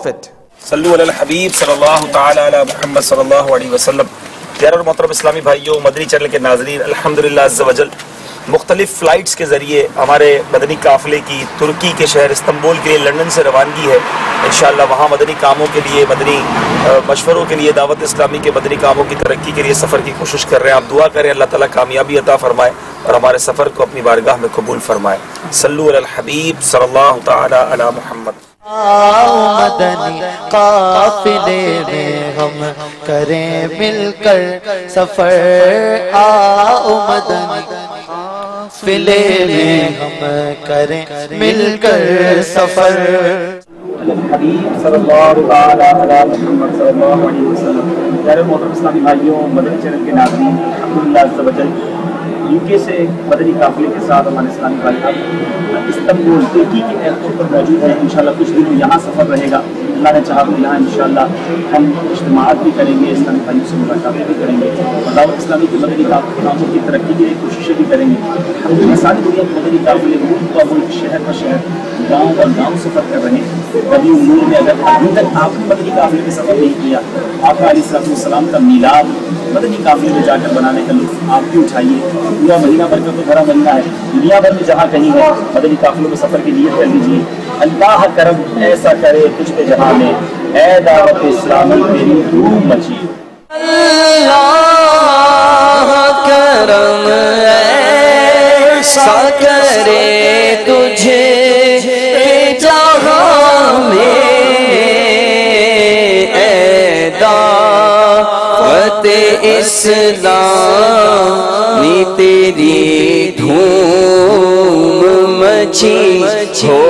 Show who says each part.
Speaker 1: صلو علی الحبیب صلی اللہ تعالی علی محمد صلی اللہ علیہ وسلم۔ پیارے اور محترم اسلامی بھائیوں، مدنی چینل کے ناظرین، الحمدللہ عز و جل مختلف فلائٹس کے ذریعے ہمارے مدنی قافلے کی ترکی کے شہر استنبول کے لیے لندن سے روانگی ہے۔ انشاءاللہ وہاں مدنی کاموں کے لیے، مدنی مشوروں کے لیے، دعوت اسلامی کے مدنی کاموں کی ترقی کے لیے سفر کی کوشش کر رہے ہیں۔ آپ دعا کریں اللہ تعالیٰ کامیابی عطا فرمائے اور ہمارے سفر کو اپنی بارگاہ میں قبول فرمائے۔ صلو علی الحبیب صلی اللہ تعالی علی محمد۔
Speaker 2: مدنی قافلے میں ہم کریں مل کر سفر، آؤ مدنی قافلے میں ہم کریں مل کر سفر۔
Speaker 1: الحبیب صلی اللہ تعالی علی محمد صلی اللہ علیہ وسلم۔ پیارے محترم اسلامی بھائیوں، مدنی چینل کے ناظرین، الحمدللہ عز و جل UK سے مدنی قافلے کے ساتھ ہمارے اسلامی بھائی استنبول ترکی کے ایئرپورٹ پر موجود ہیں۔ انشاءاللہ کچھ دنوں یہاں سفر رہے گا، اللہ نے چاہا تو یہاں انشاءاللہ ہم اجتماعات بھی کریں گے، اسلامی بھائیوں سے ملاقاتیں بھی کریں گے اور دعوت اسلامی کی مدنی کاموں کی ترقی کی کوششیں بھی کریں گے۔ ہم ساری دنیا کے مدنی قافلے ملک و ملک، شہر پر شہر، گاؤں اور گاؤں سفر کر رہے ہیں۔ کبھی امور میں اگر ابھی تک آپ نے مدنی قافلے میں سفر نہیں کیا، آپ کا علیہ السلام کا میلاد مدنی قافلے میں جا کر بنانے کا لطف آپ بھی اٹھائیے۔ پورا مہینہ بھر کا تو بھرا مہینہ ہے، دنیا بھر میں جہاں کہیں ہے مدنی قافلوں میں سفر کی نیت کر لیجیے۔ اللہ کرم ایسا کرے تجھ پہ جہاں میں، اے دعوت اسلامی تیری دھوم مچی۔
Speaker 2: اللہ کرم ایسا کرے تجھے کہ جہاں میں، اے دعوت اسلامی تیری دھوم مچی ہو۔